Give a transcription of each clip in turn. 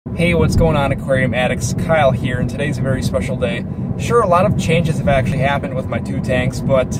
Hey, what's going on, Aquarium Addicts? Kyle here, and today's a very special day. Sure, a lot of changes have actually happened with my 2 tanks, but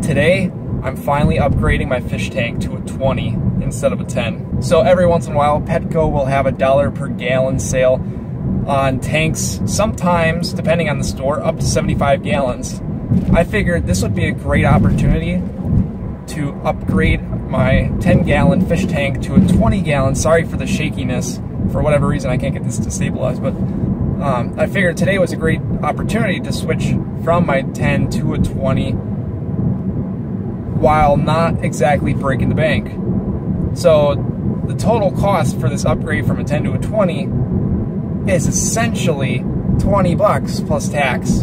today I'm finally upgrading my fish tank to a 20 instead of a 10. So every once in a while, Petco will have a $1 per gallon sale on tanks, sometimes, depending on the store, up to 75 gallons. I figured this would be a great opportunity to upgrade my 10-gallon fish tank to a 20-gallon. Sorry for the shakiness. For whatever reason, I can't get this to stabilize, but I figured today was a great opportunity to switch from my 10 to a 20 while not exactly breaking the bank. So the total cost for this upgrade from a 10 to a 20 is essentially 20 bucks plus tax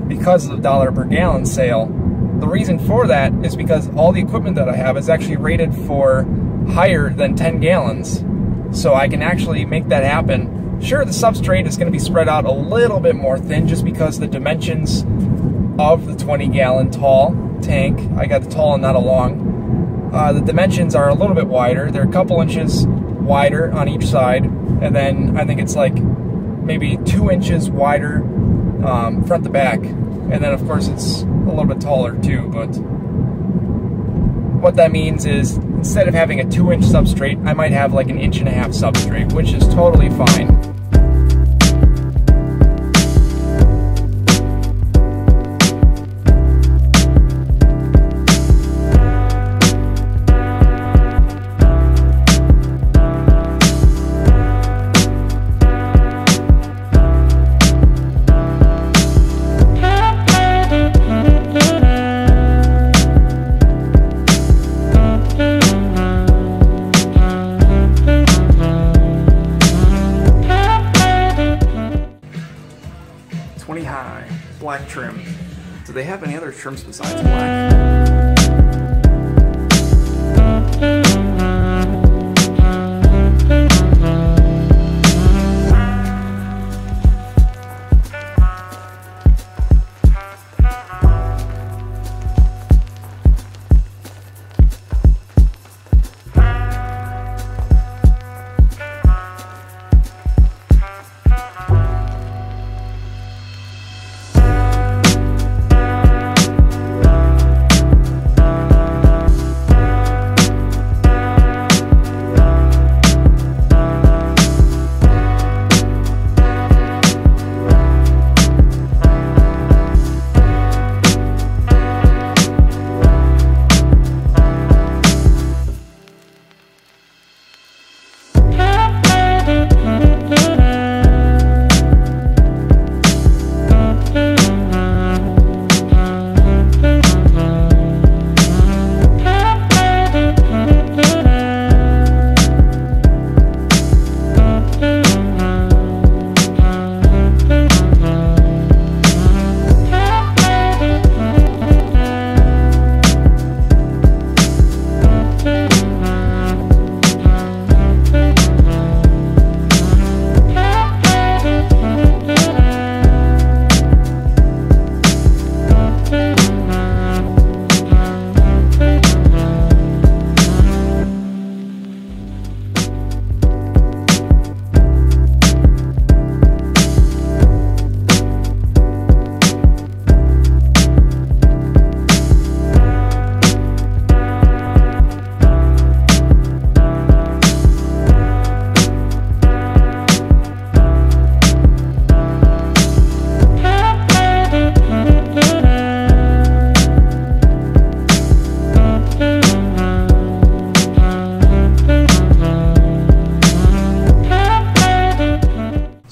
because of the $1 per gallon sale. The reason for that is because all the equipment that I have is actually rated for higher than 10 gallons. So I can actually make that happen. Sure, the substrate is going to be spread out a little bit more thin just because the dimensions of the 20-gallon tall tank, I got the tall and not a long, the dimensions are a little bit wider. They're a couple inches wider on each side, and then I think it's like maybe 2 inches wider front to back. And then of course it's a little bit taller too, but what that means is instead of having a 2-inch substrate, I might have like an 1.5-inch substrate, which is totally fine. High, black trim. Do they have any other trims besides black?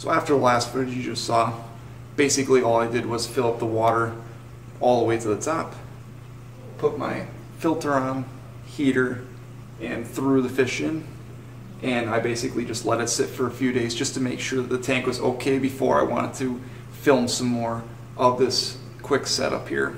After the last footage you just saw, basically all I did was fill up the water all the way to the top, put my filter on, heater, and threw the fish in, and I basically just let it sit for a few days just to make sure that the tank was okay before I wanted to film some more of this quick setup here.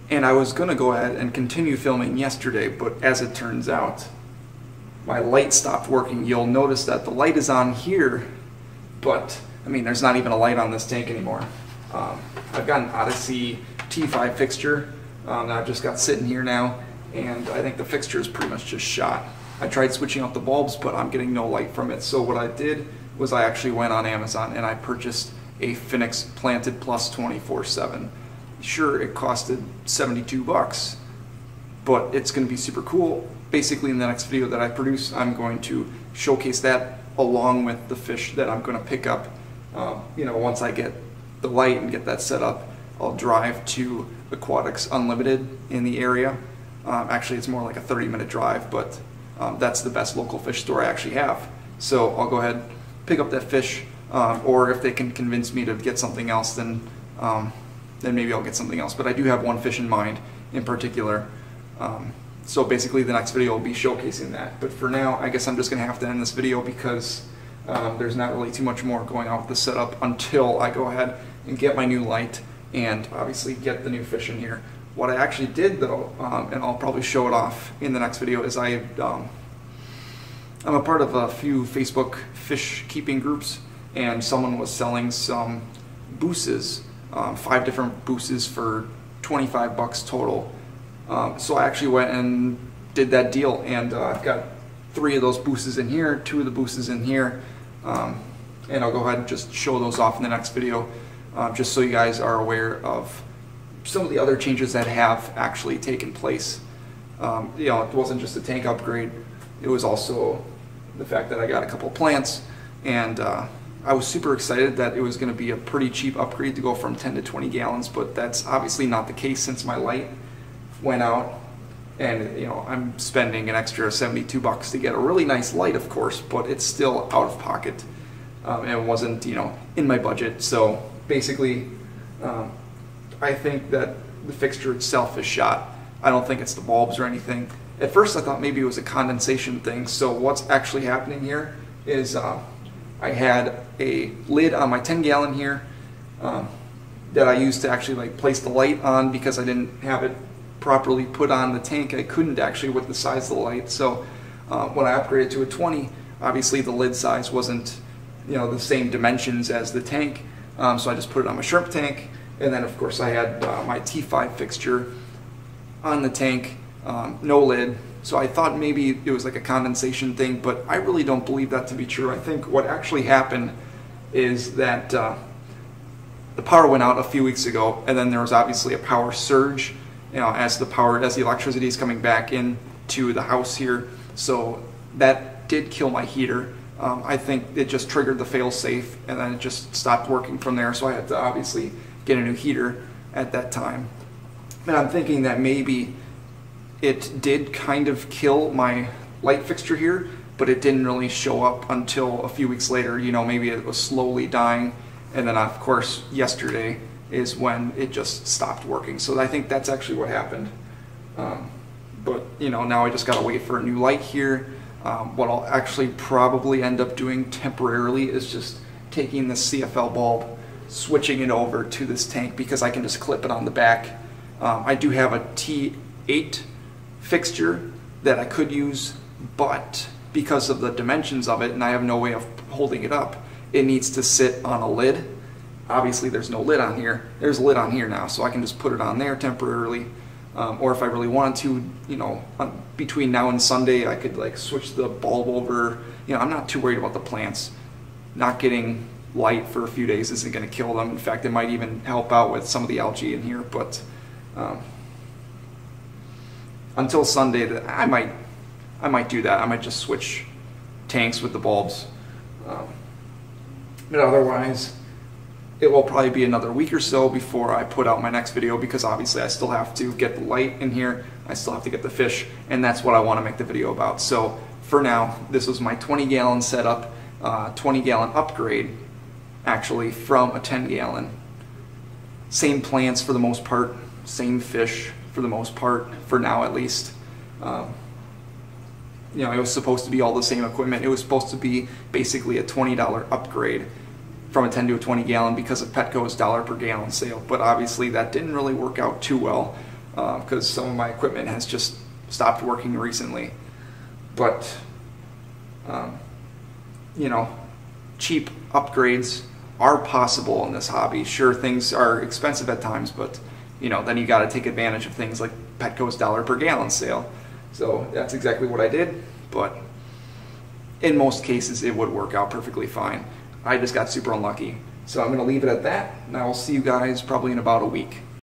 And I was going to go ahead and continue filming yesterday, but as it turns out, my light stopped working. You'll notice that the light is on here, but I mean, there's not even a light on this tank anymore. I've got an Odyssey T5 fixture that I've just got sitting here now, and I think the fixture is pretty much just shot. I tried switching out the bulbs, but I'm getting no light from it. So what I did was I actually went on Amazon and I purchased a Finex Planted Plus 24/7. Sure, it costed 72 bucks, but it's going to be super cool. Basically, in the next video that I produce, I'm going to showcase that along with the fish that I'm going to pick up. Once I get the light and get that set up, I'll drive to Aquatics Unlimited in the area. Actually, it's more like a 30-minute drive, but that's the best local fish store I actually have. So I'll go ahead, pick up that fish, or if they can convince me to get something else, then maybe I'll get something else. But I do have one fish in mind in particular. So basically the next video will be showcasing that. But for now, I guess I'm just going to have to end this video because there's not really too much more going on with the setup until I go ahead and get my new light and obviously get the new fish in here. What I actually did though, and I'll probably show it off in the next video, is I'm a part of a few Facebook fish keeping groups, and someone was selling some booses, 5 different booses for 25 bucks total. So I actually went and did that deal, and I've got 3 of those booses in here, 2 of the booses in here, and I'll go ahead and just show those off in the next video, just so you guys are aware of some of the other changes that have actually taken place. It wasn't just a tank upgrade, it was also the fact that I got a couple plants, and I was super excited that it was going to be a pretty cheap upgrade to go from 10 to 20 gallons, but that's obviously not the case since my light went out, and I'm spending an extra 72 bucks to get a really nice light, of course, but it's still out of pocket, and it wasn't in my budget. So basically, I think that the fixture itself is shot. I don't think it's the bulbs or anything. At first I thought maybe it was a condensation thing. So what's actually happening here is I had a lid on my 10-gallon here that I used to actually place the light on because I didn't have it properly put on the tank. I couldn't actually with the size of the light. So when I upgraded to a 20, obviously the lid size wasn't the same dimensions as the tank. So I just put it on my shrimp tank, and then of course I had my T5 fixture on the tank, no lid. So I thought maybe it was like a condensation thing, but I really don't believe that to be true. I think what actually happened is that the power went out a few weeks ago, and then there was obviously a power surge, as the electricity is coming back into the house here. So that did kill my heater. I think it just triggered the fail-safe, and then it just stopped working from there. So I had to obviously get a new heater at that time. And I'm thinking that maybe it did kind of kill my light fixture here, but it didn't really show up until a few weeks later. Maybe it was slowly dying, and then of course yesterday is when it just stopped working. So I think that's actually what happened. But now I just gotta wait for a new light here. What I'll actually probably end up doing temporarily is just taking the CFL bulb, switching it over to this tank, because I can just clip it on the back. I do have a T8 fixture that I could use, but because of the dimensions of it and I have no way of holding it up, it needs to sit on a lid. Obviously there's no lid on here. There's a lid on here now, so I can just put it on there temporarily. Or if I really wanted to, between now and Sunday, I could switch the bulb over. I'm not too worried about the plants. Not getting light for a few days isn't going to kill them. In fact, it might even help out with some of the algae in here. But until Sunday, I might do that. I might just switch tanks with the bulbs. But otherwise, it will probably be another week or so before I put out my next video, because obviously I still have to get the light in here, I still have to get the fish, and that's what I want to make the video about. So for now, this was my 20-gallon setup, 20-gallon upgrade actually from a 10-gallon. Same plants for the most part, same fish for the most part, for now at least. It was supposed to be all the same equipment. It was supposed to be basically a $20 upgrade from a 10 to a 20-gallon because of Petco's $1 per gallon sale. But obviously that didn't really work out too well because some of my equipment has just stopped working recently. But cheap upgrades are possible in this hobby. Sure, things are expensive at times, but you know, then you got to take advantage of things like Petco's $1 per gallon sale. So that's exactly what I did, but in most cases it would work out perfectly fine. I just got super unlucky. So I'm going to leave it at that, and I will see you guys probably in about a week.